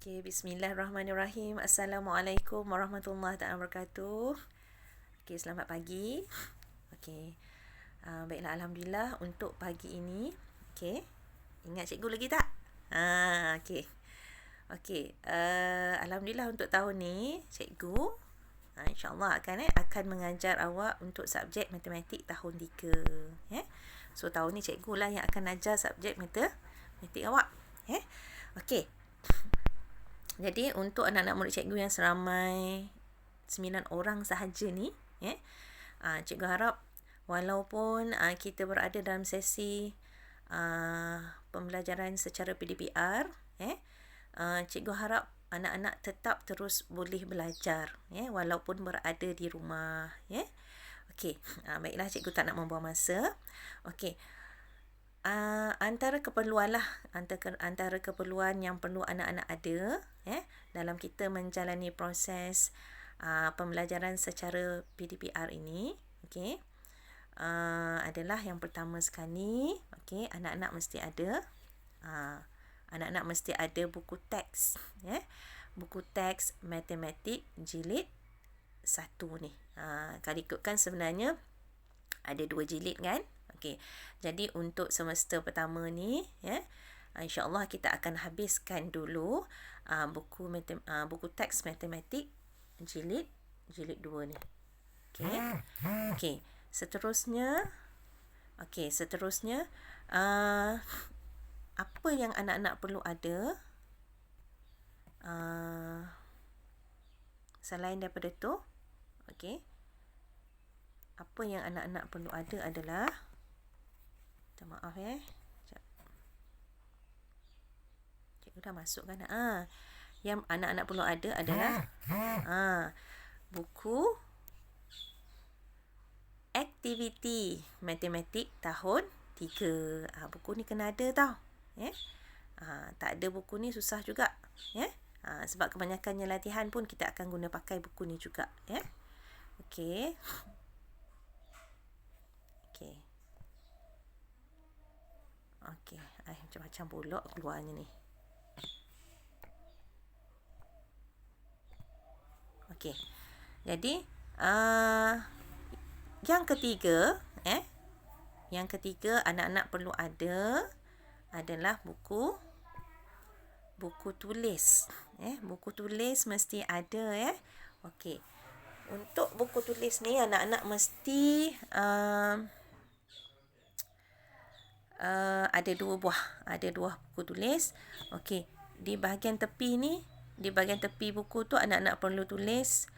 Okay, bismillahirrahmanirrahim. Assalamualaikum warahmatullahi wabarakatuh. Okay, selamat pagi. Okay, baiklah, Alhamdulillah untuk pagi ini. Okay, ingat cikgu lagi tak? Okay. Okay, Alhamdulillah untuk tahun ni, cikgu InsyaAllah akan mengajar awak untuk subjek matematik tahun 3. So, tahun ni cikgu lah yang akan ajar subjek matematik awak. Okay. Jadi untuk anak-anak murid cikgu yang seramai 9 orang sahaja ni, cikgu harap walaupun kita berada dalam sesi pembelajaran secara PDPR, cikgu harap anak-anak tetap terus boleh belajar, walaupun berada di rumah. Okey, baiklah, cikgu tak nak membuang masa. Okey. Antara keperluan yang perlu anak-anak ada dalam kita menjalani proses pembelajaran secara PDPR ini, adalah yang pertama sekali, anak-anak mesti ada buku teks, buku teks matematik jilid 1 ni. Kalau ikutkan sebenarnya ada 2 jilid kan. Okey. Jadi untuk semester pertama ni, insya-Allah kita akan habiskan dulu buku teks matematik jilid 2 ni. Okey. Seterusnya apa yang anak-anak perlu ada selain daripada tu, apa yang anak-anak perlu ada adalah, minta maaf sekejap. Cikgu dah masuk kan? Yang anak-anak perlu ada adalah buku aktiviti matematik tahun 3. Buku ni kena ada tau. Tak ada buku ni susah juga. Sebab kebanyakannya latihan pun kita akan guna pakai buku ni juga. Okey. Macam-macam pulak keluarnya ni. Okey. Jadi yang ketiga, anak-anak perlu ada adalah buku tulis. Buku tulis mesti ada. Okey. Untuk buku tulis ni anak-anak mesti ada 2 buku tulis. Okey, di bahagian tepi buku tu anak-anak perlu tulis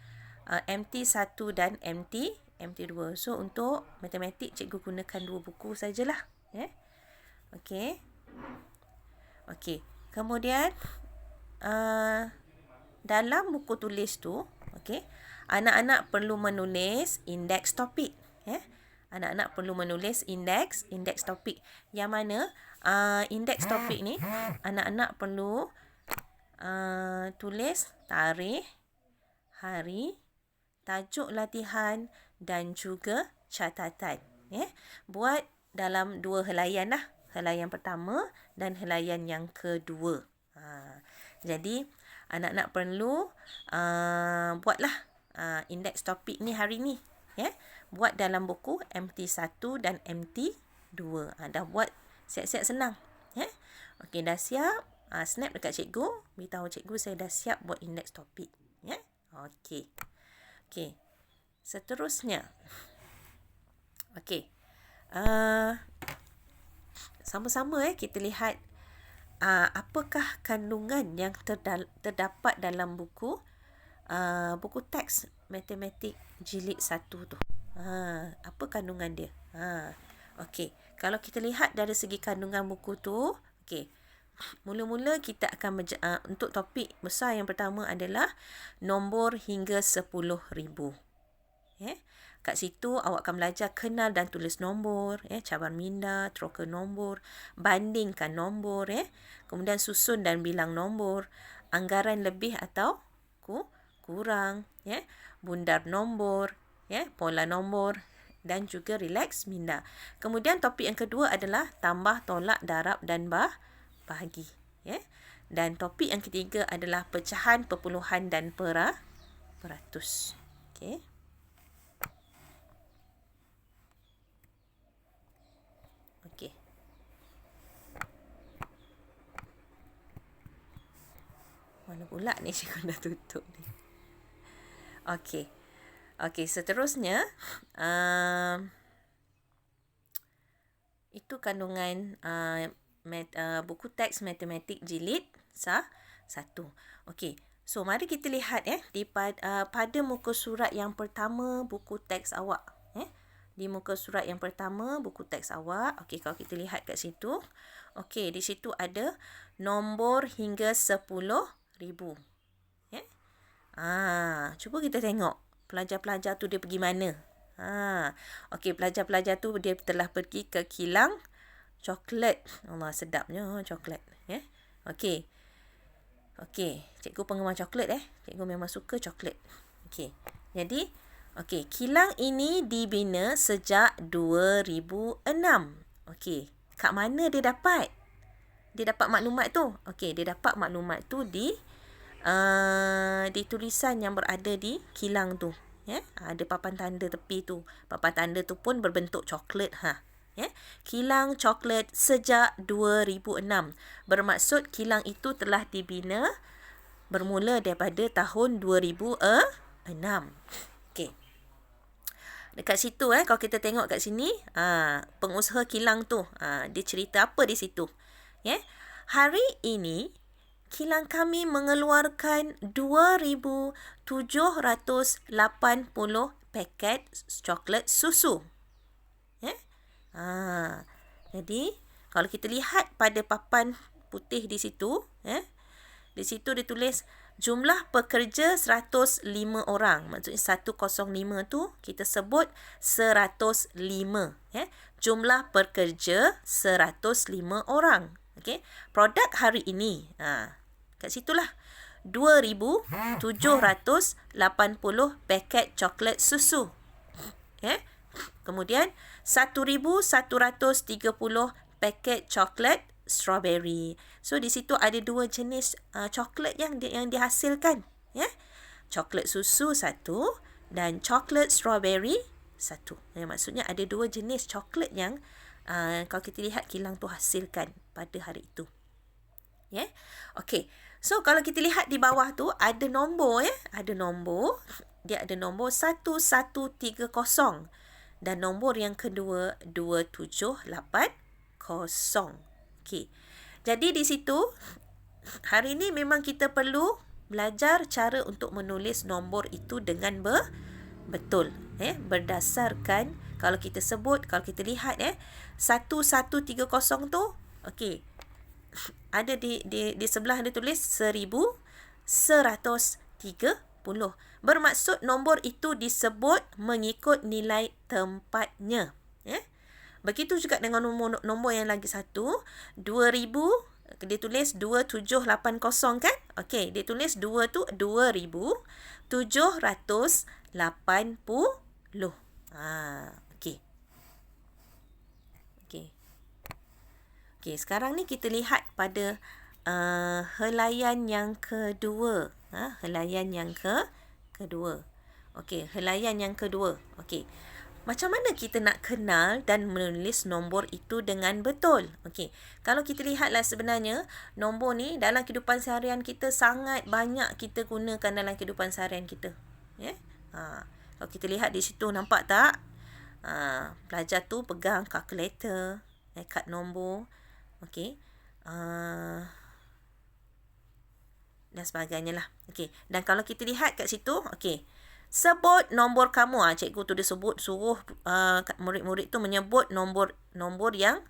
MT1 dan MT2. So untuk matematik cikgu gunakan 2 buku sajalah. Okey. Kemudian dalam buku tulis tu, anak-anak perlu menulis indeks topik. Anak-anak perlu menulis indeks topik. Yang mana indeks topik ni anak-anak perlu tulis tarikh, hari, tajuk latihan dan juga catatan. Buat dalam 2 helaian lah. Helaian pertama dan helaian yang kedua. Jadi anak-anak perlu buatlah indeks topik ni hari ni. Buat dalam buku MT1 dan MT2. Dah buat siap-siap senang. Okey, dah siap. Snap dekat cikgu. Beritahu cikgu saya dah siap buat indeks topik. Okey. Seterusnya. Sama-sama kita lihat apakah kandungan yang terdapat dalam buku teks matematik jilid 1 tu. Apa kandungan dia? Okey, kalau kita lihat dari segi kandungan buku tu, mula-mula kita akan untuk topik besar yang pertama adalah nombor hingga 10,000. Kat situ awak akan belajar kenal dan tulis nombor, cabar minda, troka nombor, bandingkan nombor, kemudian susun dan bilang nombor, anggaran lebih atau kurang, bundar nombor, pola nombor dan juga relax minda. Kemudian topik yang kedua adalah tambah, tolak, darab dan bahagi. Dan topik yang ketiga adalah pecahan, perpuluhan dan peratus. Okey. Okey. Mana pula ni cikgu dah tutup ni. Okey. Okey, seterusnya itu kandungan buku teks matematik jilid 1. Okey. So, mari kita lihat pada muka surat yang pertama buku teks awak. Di muka surat yang pertama buku teks awak. Okey, kalau kita lihat kat situ. Okey, di situ ada nombor hingga 10,000. Cuba kita tengok pelajar-pelajar tu dia pergi mana. Okey, pelajar-pelajar tu dia telah pergi ke kilang coklat. Allah, sedapnya coklat. Okey. Okey, cikgu penggemar coklat Cikgu memang suka coklat. Okey. Jadi, kilang ini dibina sejak 2006. Okey, kat mana dia dapat? Dia dapat maklumat tu. Okey, dia dapat maklumat tu di tulisan yang berada di kilang tu. Ada papan tanda tepi tu. Papan tanda tu pun berbentuk coklat. Kilang coklat sejak 2006. Bermaksud kilang itu telah dibina bermula daripada tahun 2006. Okey. Dekat situ kalau kita tengok kat sini, pengusaha kilang tu, dia cerita apa di situ. Hari ini kilang kami mengeluarkan 2,780 paket coklat susu. Jadi, kalau kita lihat pada papan putih di situ, di situ ditulis jumlah pekerja 105 orang. Maksudnya 105 tu kita sebut 105. Jumlah pekerja 105 orang. Okey. Produk hari ini. Kat situlah 2,780 paket coklat susu. Kemudian 1,130 paket coklat strawberry. So di situ ada dua jenis coklat yang dihasilkan. Coklat susu 1 dan coklat strawberry 1. Maksudnya ada dua jenis coklat yang kalau kita lihat kilang tu hasilkan pada hari itu. Okey. So kalau kita lihat di bawah tu ada nombor ada nombor. Dia ada nombor 1130 dan nombor yang kedua 2780. Okey. Jadi di situ hari ini memang kita perlu belajar cara untuk menulis nombor itu dengan betul. Berdasarkan kalau kita lihat 1130 tu, okey. Ada di sebelah ada tulis 1,130. Bermaksud nombor itu disebut mengikut nilai tempatnya. Begitu juga dengan nombor yang lagi satu, 2,000, dia tulis 2780 kan? Okey, dia tulis 2 tu 2,780. Okey. Okey, sekarang ni kita lihat pada helaian yang kedua. Helaian yang kedua. Okey, helaian yang kedua. Okey. Macam mana kita nak kenal dan menulis nombor itu dengan betul? Okey. Kalau kita lihatlah sebenarnya nombor ni dalam kehidupan seharian kita sangat banyak kita gunakan dalam kehidupan seharian kita. Kalau kita lihat di situ nampak tak? Pelajar tu pegang kalkulator, kad nombor. Okey. Dan sebagainya lah. Okey. Dan kalau kita lihat kat situ, okey. Sebut nombor kamu. Cikgu tu dia suruh murid-murid tu menyebut nombor yang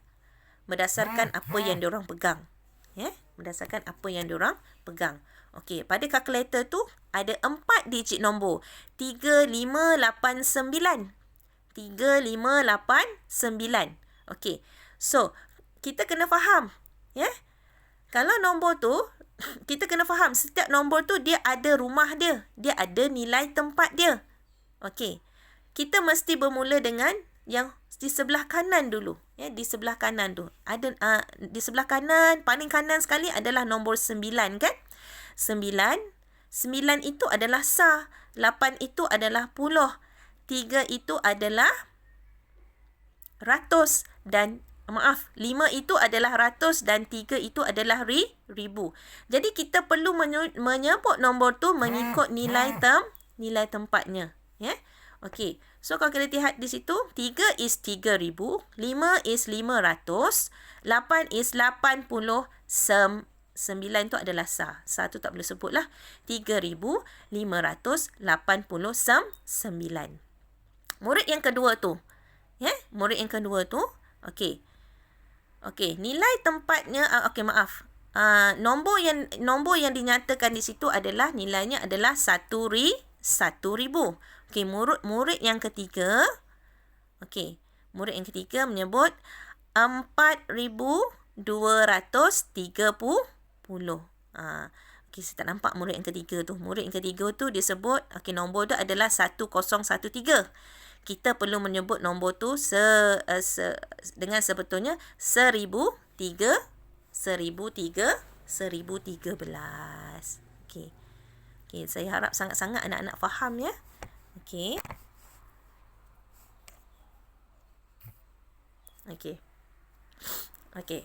berdasarkan apa yang diorang pegang. Berdasarkan apa yang diorang pegang. Okey, pada kalkulator tu ada 4 digit nombor. 3589. 3589. Okey. So, kita kena faham. Kalau nombor tu, kita kena faham setiap nombor tu dia ada rumah dia. Dia ada nilai tempat dia. Okey. Kita mesti bermula dengan yang di sebelah kanan dulu. Ya, di sebelah kanan tu. Ada di sebelah kanan, paling kanan sekali adalah nombor 9 kan? 9 itu adalah sah. 8 itu adalah puluh. 3 itu adalah ratus. Dan 5 itu adalah ratus dan 3 itu adalah ribu. Jadi kita perlu menyebut nombor tu mengikut nilai tempatnya. Ya. Okey. So kalau kita lihat di situ, 3 is 3,000, 5 is 500, 8 is 80, 9 tu adalah sah. Sah tu tak boleh sebut lah. 3,589. Murid yang kedua tu. Ya, murid yang kedua tu. Okey. Okey, nilai tempatnya nombor yang dinyatakan di situ adalah nilainya adalah 1,000. Okey, murid yang ketiga. Okey, murid yang ketiga menyebut 4,230. Okey, saya tak nampak murid yang ketiga tu. Murid yang ketiga tu dia sebut, okey, nombor tu adalah 1013. Kita perlu menyebut nombor tu dengan sebetulnya 1013. Okey. Okey, saya harap sangat-sangat anak-anak faham ya. Okey. Okey. Okey.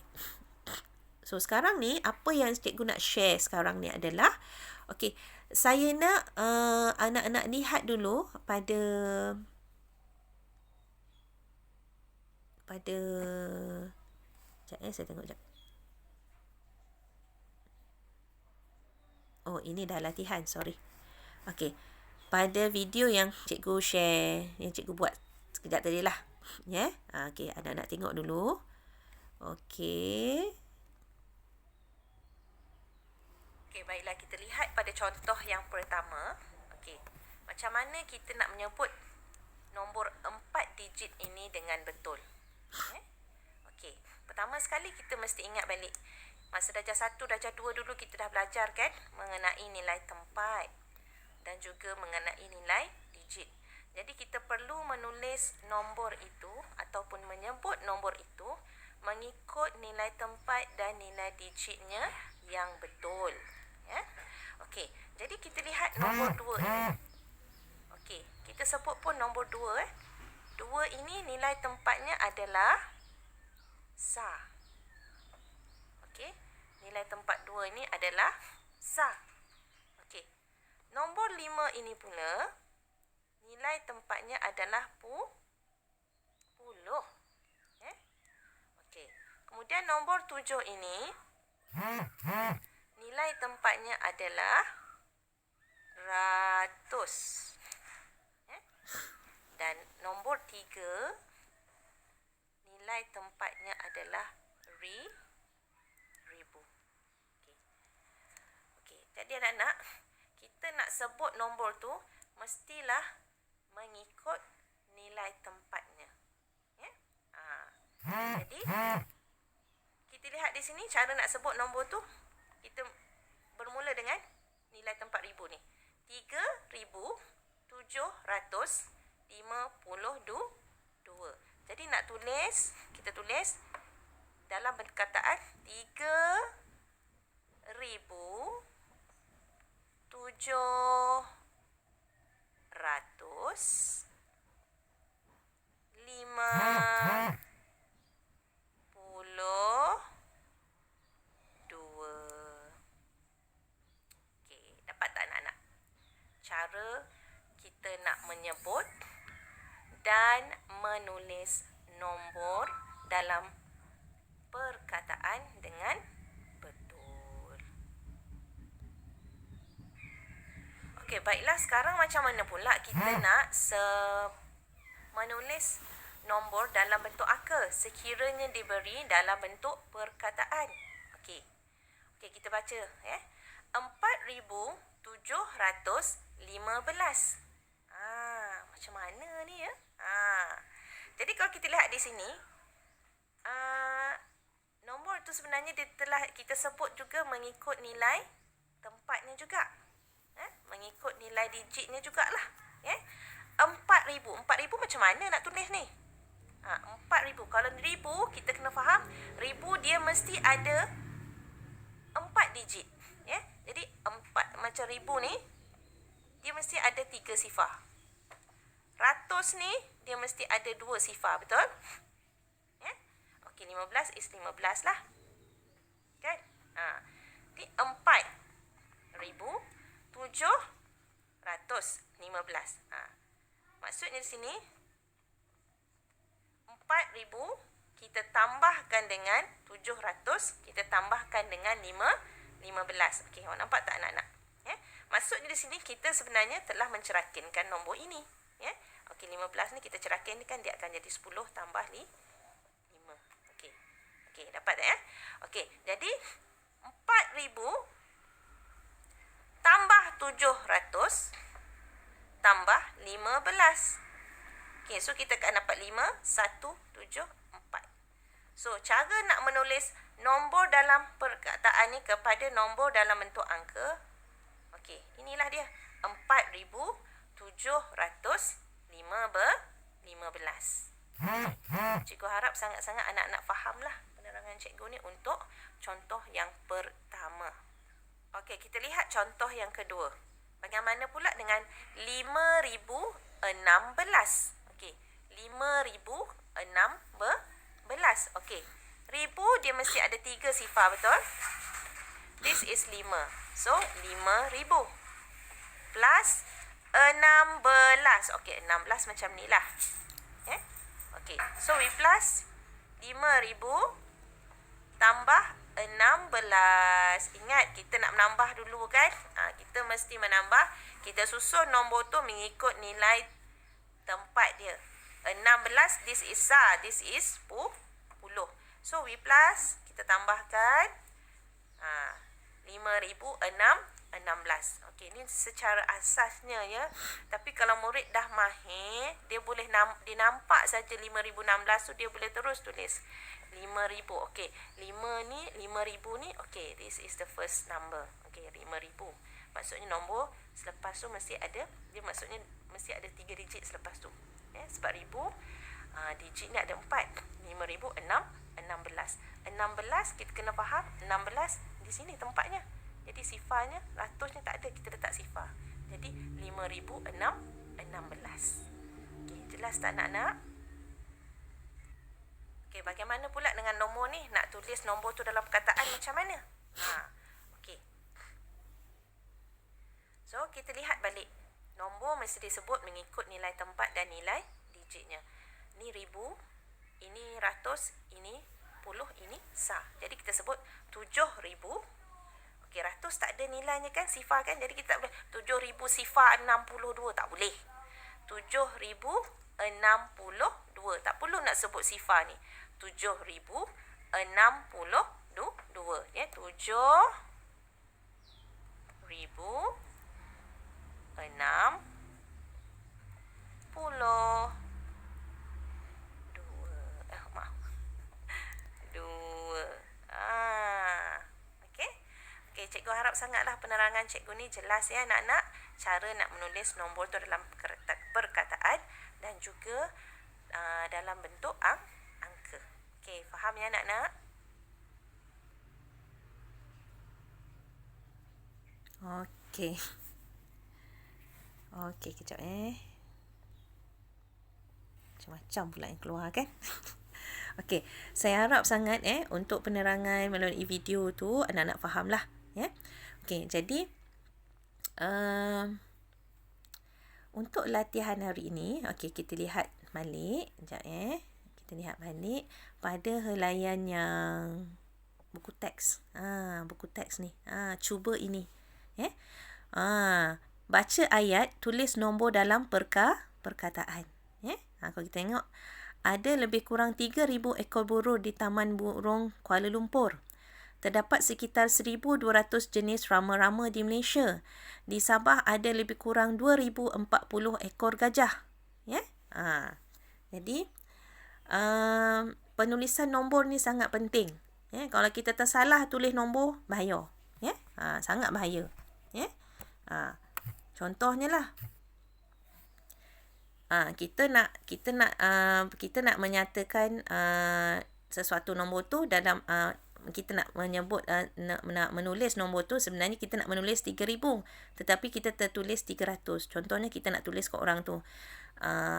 So sekarang ni apa yang cikgu nak share sekarang ni adalah, okey, saya nak anak-anak lihat dulu pada sekejap saya tengok sekejap. Oh, ini dah latihan, sorry. Okey. Pada video yang cikgu share, yang cikgu buat sekejap tadi lah. Ya. Okey, anak-anak tengok dulu. Okey. Okey, baiklah, kita lihat pada contoh yang pertama. Okey. Macam mana kita nak menyebut nombor 4 digit ini dengan betul? Okey. Pertama sekali kita mesti ingat balik. Masa darjah 1, darjah 2 dulu kita dah belajar kan mengenai nilai tempat dan juga mengenai nilai digit. Jadi kita perlu menulis nombor itu ataupun menyebut nombor itu mengikut nilai tempat dan nilai digitnya yang betul. Ya. Okey, jadi kita lihat nombor 2 ini. Okey, kita sebut pun nombor 2. 2 ini nilai tempatnya adalah sah. Okey, nilai tempat 2 ini adalah sah. Okey, nombor 5 ini pula nilai tempatnya adalah 10. Okey, kemudian nombor 7 ini nilai tempatnya adalah ratus. Dan nombor 3 nilai tempatnya adalah ribu. Okey, jadi anak-anak, kita nak sebut nombor tu mestilah mengikut nilai tempatnya. Ya. Jadi kita lihat di sini cara nak sebut nombor tu. Kita bermula dengan nilai tempat ribu ni. 3,752. Jadi nak tulis, kita tulis dalam perkataan 3,752. Okey, dapat tak anak-anak? Cara kita nak menyebut dan menulis nombor dalam perkataan dengan betul. Okey, baiklah, sekarang macam mana pula kita nak menulis nombor dalam bentuk angka sekiranya diberi dalam bentuk perkataan. Okey. Okey, kita baca ya. 4,715. Macam mana ni ya? Jadi kalau kita lihat di sini, nombor itu sebenarnya dia telah kita sebut juga mengikut nilai tempatnya juga. Mengikut nilai digitnya jugalah. 4,000. 4,000 macam mana nak tulis ni? 4,000. Kalau 1,000, kita kena faham 1,000 dia mesti ada 4 digit. Ya? Jadi 4 macam 1,000 ni dia mesti ada 3 sifar. 100 ni dia mesti ada 2 sifar, betul? Ya? Okey, 15 is 15 lah. Kan? Jadi 4,715. Maksudnya di sini 4,000 kita tambahkan dengan 700, kita tambahkan dengan 15. Okey, awak nampak tak anak-anak? Ya? Maksudnya di sini kita sebenarnya telah mencerakinkan nombor ini. Ya? Okey, 15 ni kita cerakinkan, dia akan jadi 10 tambah 5. Okey. Okey, dapat tak ya? Okey, jadi 4,000 tambah 700 tambah 15. Okey, so kita akan dapat 5,174. So, cara nak menulis nombor dalam perkataan ni kepada nombor dalam bentuk angka. Okey, inilah dia. 4,715. Cikgu harap sangat-sangat anak-anak fahamlah penerangan cikgu ni untuk contoh yang pertama. Okey, kita lihat contoh yang kedua. Bagaimana pula dengan 5,016? Okey, 5,016. Okey, 1,000 dia mesti ada 3 sifar, betul? This is 5. So, 5,000 plus 16. Okey, 16 macam ni lah. Okay? Okey, so we plus 5,000 tambah 16. Ingat, kita nak menambah dulu kan? Kita mesti menambah. Kita susun nombor tu mengikut nilai tempat dia. 16, this is SAR. This is 10. So, we plus. Kita tambahkan. 5,016. Okey, ni secara asasnya ya. Tapi kalau murid dah mahir, dia boleh dia nampak saja 5,016 tu, dia boleh terus tulis 5,000. Okey, 5,000 ni. Okey, this is the first number. Okey, 5,000. Maksudnya nombor selepas tu mesti ada, dia maksudnya mesti ada 3 digit selepas tu. Sebab 1,000 digit ni ada 4. 5,016. 16 kita kena faham, 16 di sini tempatnya. Jadi sifarnya, ratusnya tak ada, kita letak sifar. Jadi 5,016. Okey, jelas tak anak-anak? Okey, bagaimana pula dengan nombor ni? Nak tulis nombor tu dalam perkataan macam mana? Okey. So, kita lihat balik. Nombor mesti disebut mengikut nilai tempat dan nilai digitnya. Ni 1,000, ini ratus, ini puluh, ini SAR. Jadi kita sebut 7,000. Okey, ratus tak ada nilainya kan, sifar kan? Jadi kita tak boleh 7,000 sifar 62, tak boleh. 7,062. Tak perlu nak sebut sifar ni. 7,062. Ya, 7,062. Maaf. 2. Okey, cikgu harap sangatlah penerangan cikgu ni jelas ya anak-anak. Cara nak menulis nombor tu dalam perkataan dan juga dalam bentuk angka. Okey, faham ya anak-anak? Okey. Okey, kejap macam-macam pula yang keluar kan? Okey, saya harap sangat untuk penerangan melalui video tu anak-anak fahamlah ya. Okey, jadi untuk latihan hari ini, okey, kita lihat balik sekejap kita lihat balik pada helaian yang buku teks. Buku teks ni. Cuba ini baca ayat, tulis nombor dalam perkataan. Kalau kita tengok, ada lebih kurang 3,000 ekor burung di Taman Burung Kuala Lumpur. Terdapat sekitar 1,200 jenis rama-rama di Malaysia. Di Sabah ada lebih kurang 2,040 ekor gajah. Jadi, penulisan nombor ni sangat penting. Kalau kita tersalah tulis nombor, bahaya. Sangat bahaya. Contohnya lah. kita nak menyatakan sesuatu nombor tu dalam kita nak menyebut nak menulis nombor tu, sebenarnya kita nak menulis 3,000 tetapi kita tertulis 300. Contohnya kita nak tulis ke orang tu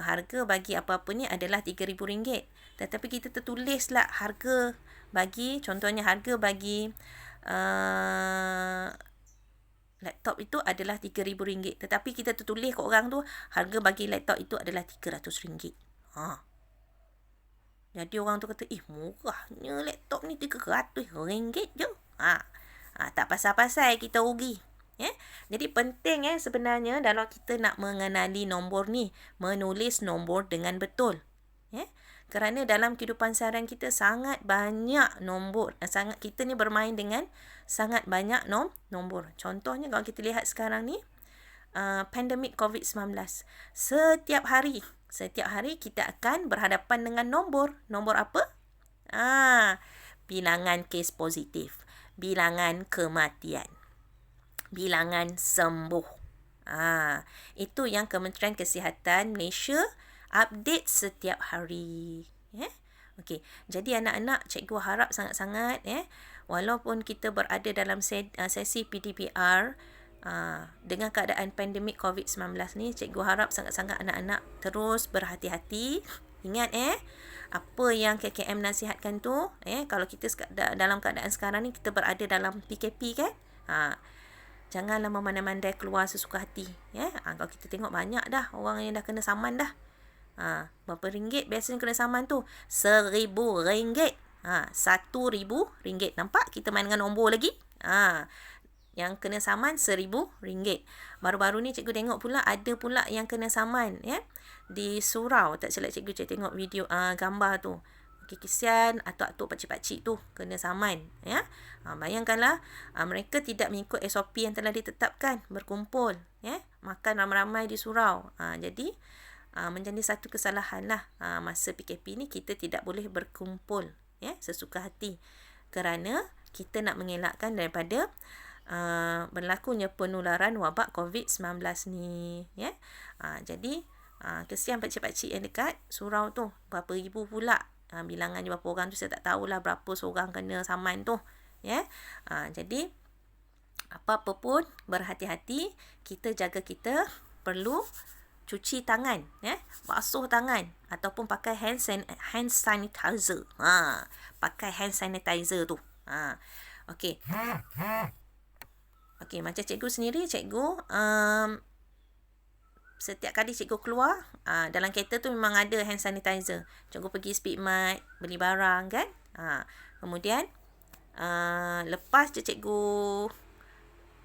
harga bagi apa-apa ni adalah RM3,000, tetapi kita tertulislah harga bagi, contohnya harga bagi laptop itu adalah RM3,000, tetapi kita tertulis ke orang tu harga bagi laptop itu adalah RM300. Jadi orang tu kata, murahnya laptop ni RM300 je. Tak pasal-pasal kita rugi. Jadi penting sebenarnya dalam kita nak mengenali nombor ni, menulis nombor dengan betul. Kerana dalam kehidupan seharian kita sangat banyak nombor. Kita ni bermain dengan sangat banyak nombor. Contohnya kalau kita lihat sekarang ni, pandemik COVID-19. Setiap hari kita akan berhadapan dengan nombor. Nombor apa? Bilangan kes positif, bilangan kematian, bilangan sembuh. Itu yang Kementerian Kesihatan Malaysia update setiap hari. Okey, jadi anak-anak, cikgu harap sangat-sangat walaupun kita berada dalam sesi PDPR dengan keadaan pandemik COVID-19 ni, cikgu harap sangat-sangat anak-anak terus berhati-hati. Ingat apa yang KKM nasihatkan tu, kalau kita dalam keadaan sekarang ni kita berada dalam PKP kan, janganlah memandai-mandai keluar sesuka hati. Kalau kita tengok banyak dah orang yang dah kena saman dah. Berapa ringgit biasanya kena saman tu? RM1,000. RM1,000. Nampak kita main dengan nombor lagi. Yang kena saman RM1,000. Baru-baru ni cikgu tengok pula ada pula yang kena saman di surau. Tak silap cikgu tengok video gambar tu. Kesian atuk-atuk pakcik-pakcik tu kena saman. Bayangkanlah mereka tidak mengikut SOP yang telah ditetapkan, berkumpul makan ramai-ramai di surau. Jadi menjadi satu kesalahan lah. Masa PKP ni kita tidak boleh berkumpul sesuka hati, kerana kita nak mengelakkan daripada berlakunya penularan wabak COVID-19 ni. Jadi kesian pakcik-pakcik yang dekat surau tu, berapa ribu pula bilangannya, berapa orang tu saya tak tahulah berapa seorang kena saman tu. Jadi apa-apa pun berhati-hati, kita jaga, kita perlu cuci tangan, basuh tangan ataupun pakai hand sanitizer. Pakai hand sanitizer tu. Okey. Okey, macam cikgu sendiri, cikgu setiap kali cikgu keluar dalam kereta tu memang ada hand sanitizer. Cikgu pergi Speedmart beli barang kan. Kemudian lepas je cikgu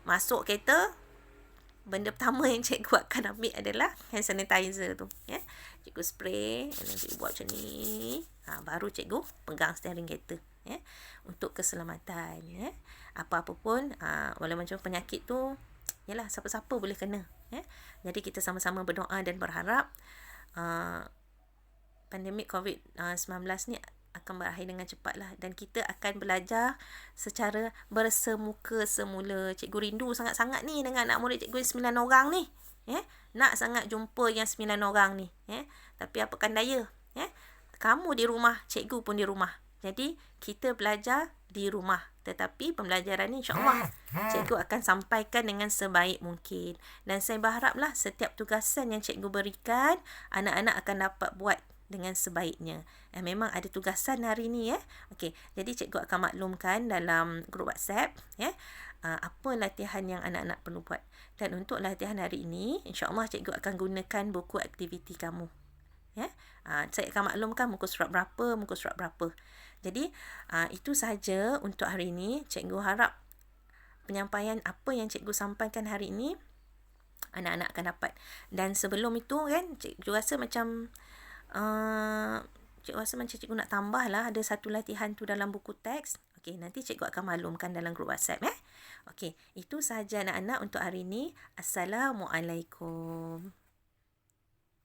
masuk kereta, benda pertama yang cikgu akan ambil adalah hand sanitizer tu. Cikgu spray, dan cikgu buat macam ni. Baru cikgu pegang steering kereta. Untuk keselamatan. Apa-apa pun, walau macam penyakit tu, yalah, siapa-siapa boleh kena. Jadi kita sama-sama berdoa dan berharap pandemik COVID-19 ni akan berakhir dengan cepatlah, dan kita akan belajar secara bersemuka semula. Cikgu rindu sangat-sangat ni dengan anak murid cikgu 9 orang ni. Nak sangat jumpa yang 9 orang ni. Tapi apakan daya. Kamu di rumah, cikgu pun di rumah. Jadi kita belajar di rumah, tetapi pembelajaran ni insya-Allah cikgu akan sampaikan dengan sebaik mungkin, dan saya berharaplah setiap tugasan yang cikgu berikan anak-anak akan dapat buat dengan sebaiknya. Memang ada tugasan hari ni Okey, jadi cikgu akan maklumkan dalam grup WhatsApp apa latihan yang anak-anak perlu buat. Dan untuk latihan hari ini, insya-Allah cikgu akan gunakan buku aktiviti kamu. Saya akan maklumkan muka surat berapa. Jadi itu sahaja untuk hari ini. Cikgu harap penyampaian apa yang cikgu sampaikan hari ini anak-anak akan dapat. Dan sebelum itu kan, cikgu rasa macam cikgu nak tambah lah, ada satu latihan tu dalam buku teks. Okey, nanti cikgu akan maklumkan dalam grup WhatsApp. Okey, itu sahaja anak-anak untuk hari ini. Assalamualaikum.